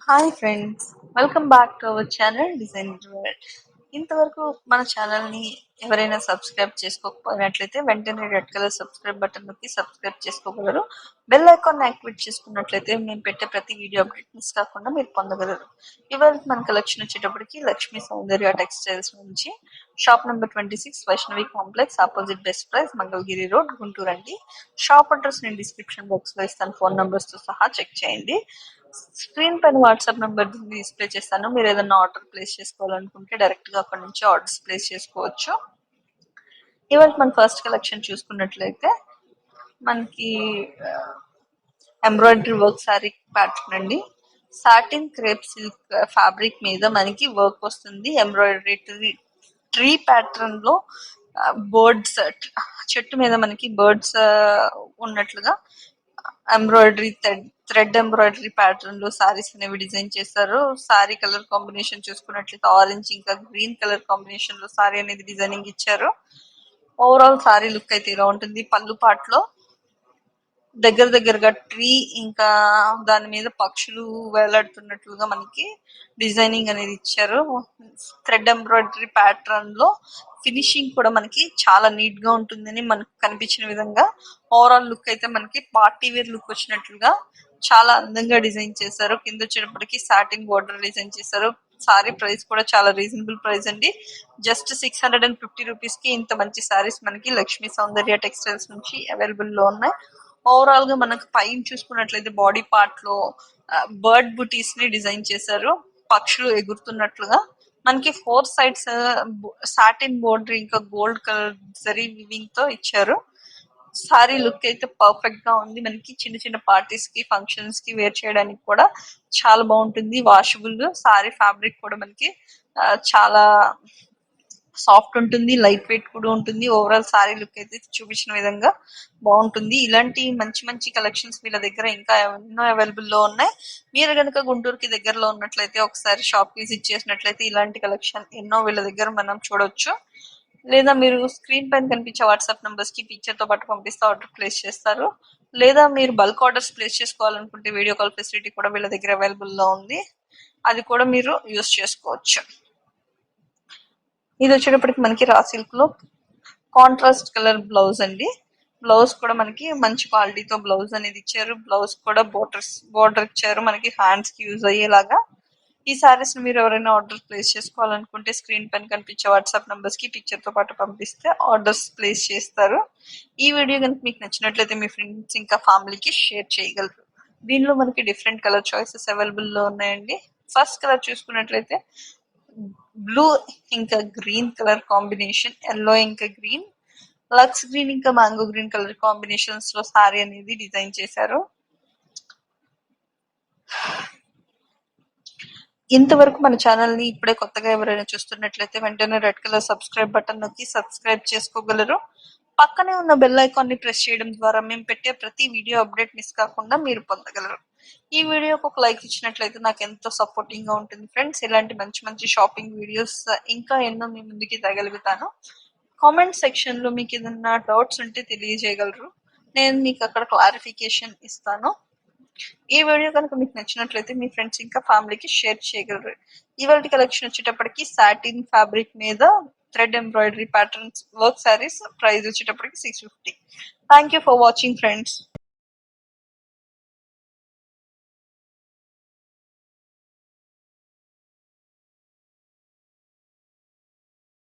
Hi friends, welcome back to our channel design world. ఇంతవరకు మన ఛానల్ని ఎవరైనా సబ్స్క్రైబ్ చేసుకోకపోయినట్లయితే వెంటనే రెడ్ కలర్ సబ్స్క్రైబ్ బటన్ నొక్కి సబ్స్క్రైబ్ చేసుకోగలరు. బెల్ ఐకాన్ యాక్టివేట్ చేసుకున్నట్లయితే మేము పెట్టే ప్రతి వీడియో అప్డేట్ మిస్ కాకుండా మీరు పొందగలరు. ఇవాళ మన కలెక్షన్ వచ్చేటప్పటికి లక్ష్మీ సౌందర్య టెక్స్టైల్స్ నుంచి shop number 26 Vaishnavi complex opposite best price Mangalagiri road Guntur అండి. షాప్ అడ్రస్ నేను డిస్క్రిప్షన్ బాక్స్ లో ఇస్తాను, ఫోన్ నంబర్స్ తో సహా చెక్ చేయండి. స్క్రీన్ పైన వాట్సాప్ నెంబర్ డిస్ప్లే చేస్తాను. మీరు ఏదైనా ఆర్డర్ ప్లేస్ చేసుకోవాలనుకుంటే డైరెక్ట్ గా అక్కడ నుంచి ఆర్డర్స్ ప్లేస్ చేసుకోవచ్చు. ఇవాళ మన ఫస్ట్ కలెక్షన్ చూసుకున్నట్లయితే మనకి ఎంబ్రాయిడరీ వర్క్ శారీ ప్యాటర్న్ అండి. సాటిన్ క్రేప్ సిల్క్ ఫ్యాబ్రిక్ మీద మనకి వర్క్ వస్తుంది. ఎంబ్రాయిడరీ ట్రీ ప్యాటర్న్ లో బర్డ్స్, చెట్టు మీద మనకి బర్డ్స్ ఉన్నట్లుగా ఎంబ్రాయిడరీ థ్రెడ్ ఎంబ్రాయిడరీ ప్యాటర్న్ లో సారీస్ అనేవి డిజైన్ చేస్తారు. సారీ కలర్ కాంబినేషన్ చూసుకున్నట్లయితే ఆరెంజ్ ఇంకా గ్రీన్ కలర్ కాంబినేషన్ లో సారీ అనేది డిజైనింగ్ ఇచ్చారు. ఓవరాల్ సారీ లుక్ అయితే ఇలా ఉంటుంది. పళ్ళు పాటలో దగ్గరగా ట్రీ ఇంకా దాని మీద పక్షులు వేలాడుతున్నట్లుగా మనకి డిజైనింగ్ అనేది ఇచ్చారు. థ్రెడ్ ఎంబ్రాయిడరీ ప్యాటర్న్ లో ఫినిషింగ్ కూడా మనకి చాలా నీట్ గా ఉంటుందని మనకు కనిపించిన విధంగా ఓవరాల్ లుక్ అయితే మనకి పార్టీ వేర్ లుక్ వచ్చినట్లుగా చాలా అందంగా డిజైన్ చేశారు. కింద వచ్చేటప్పటికి సాటిన్ బోర్డర్ డిజైన్ చేశారు. సారీ ప్రైస్ కూడా చాలా రీజనబుల్ ప్రైస్ అండి. జస్ట్ 650 రూపీస్ కి ఇంత మంచి సారీస్ మనకి లక్ష్మీ సౌందర్య టెక్స్టైల్స్ నుంచి అవైలబుల్ లో ఉన్నాయి. ఓవరాల్ గా మనకు పైన చూసుకున్నట్లయితే బాడీ పార్ట్ లో బర్డ్ బుటీస్ ని డిజైన్ చేశారు, పక్షులు ఎగురుతున్నట్లుగా. మనకి 4 సైడ్స్ సాటిన్ బోర్డర్ ఇంకా గోల్డ్ కలర్ జరీ వివింగ్ తో ఇచ్చారు. సారీ లుక్ అయితే పర్ఫెక్ట్ గా ఉంది. మనకి చిన్న చిన్న పార్టీస్ కి ఫంక్షన్స్ కి వేర్ చేయడానికి కూడా చాలా బాగుంటుంది. వాషబుల్ సారీ ఫ్యాబ్రిక్ కూడా మనకి చాలా సాఫ్ట్ ఉంటుంది, లైట్ వెయిట్ కూడా ఉంటుంది. ఓవరాల్ సారీ లుక్ అయితే చూపించిన విధంగా బాగుంటుంది. ఇలాంటి మంచి మంచి కలెక్షన్స్ వీళ్ళ దగ్గర ఇంకా ఎన్నో అవైలబుల్ లో ఉన్నాయి. మీరు కనుక గుంటూరుకి దగ్గరలో ఉన్నట్లయితే ఒకసారి షాప్ విజిట్ చేసినట్లయితే ఇలాంటి కలెక్షన్ ఎన్నో వీళ్ళ దగ్గర మనం చూడొచ్చు. లేదా మీరు స్క్రీన్ పైన కనిపించే వాట్సాప్ నంబర్స్ కి పిక్చర్ తో పాటు పంపిస్తే ఆర్డర్ ప్లేస్ చేస్తారు. లేదా మీరు బల్క్ ఆర్డర్స్ ప్లేస్ చేసుకోవాలనుకుంటే వీడియో కాల్ ఫెసిలిటీ కూడా వీళ్ళ దగ్గర అవైలబుల్ లో ఉంది. అది కూడా మీరు యూస్ చేసుకోవచ్చు. ఇది వచ్చేటప్పటికి మనకి రా సిల్క్ లో కాంట్రాస్ట్ కలర్ బ్లౌజ్ అండి. బ్లౌజ్ కూడా మనకి మంచి క్వాలిటీతో బ్లౌజ్ అనేది ఇచ్చారు. బ్లౌజ్ కూడా బోర్డర్ ఇచ్చారు మనకి హ్యాండ్స్ కి యూజ్ అయ్యేలాగా. ఈ సారీస్ ని మీరు ఎవరైనా ఆర్డర్ ప్లేస్ చేసుకోవాలనుకుంటే స్క్రీన్ పైన కనిపించే వాట్సాప్ నంబర్స్ కి పిక్చర్ తో పాటు పంపిస్తే ఆర్డర్స్ ప్లేస్ చేస్తారు. ఈ వీడియో కనుక మీకు నచ్చినట్లయితే మీ ఫ్రెండ్స్ ఇంకా ఫ్యామిలీకి షేర్ చేయగలరు. దీనిలో మనకి డిఫరెంట్ కలర్ చాయిసెస్ అవైలబుల్ లో ఉన్నాయండి. ఫస్ట్ కలర్ చూసుకున్నట్లయితే బ్లూ ఇంకా గ్రీన్ కలర్ కాంబినేషన్, ఎల్లో ఇంకా గ్రీన్, లక్స్ గ్రీన్ ఇంకా మ్యాంగో గ్రీన్ కలర్ కాంబినేషన్స్ లో సారీ అనేది డిజైన్ చేశారు. ఇంతవరకు మన ఛానల్ ని ఇప్పుడే కొత్తగా ఎవరైనా చూస్తున్నట్లయితే వెంటనే రెడ్ కలర్ సబ్స్క్రైబ్ బటన్ నొక్కి సబ్స్క్రైబ్ చేసుకోగలరు. పక్కనే ఉన్న బెల్ ఐకాన్ ని ప్రెస్ చేయడం ద్వారా మేము పెట్టే ప్రతి వీడియో అప్డేట్ మిస్ కాకుండా మీరు పొందగలరు. ఈ వీడియోకి ఒక లైక్ ఇచ్చినట్లయితే నాకు ఎంతో సపోర్టింగ్ గా ఉంటుంది ఫ్రెండ్స్. ఇలాంటి మంచి మంచి షాపింగ్ వీడియోస్ ఇంకా ఎన్నో మీ ముందుకి తగలుగుతాను. కామెంట్ సెక్షన్ లో మీకు ఏదైనా డౌట్స్ ఉంటే తెలియజేయగలరు, నేను మీకు అక్కడ క్లారిఫికేషన్ ఇస్తాను. ఈ వీడియో కనుక మీకు నచ్చినట్లయితే మీ ఫ్రెండ్స్ ఇంకా ఫ్యామిలీకి షేర్ చేయగలరు. ఇవాళ కలెక్షన్ వచ్చేటప్పటికి సాటిన్ ఫ్యాబ్రిక్ మీద thread embroidery patterns work saris price వచ్చేటప్పటికి 650. Thank you for watching friends.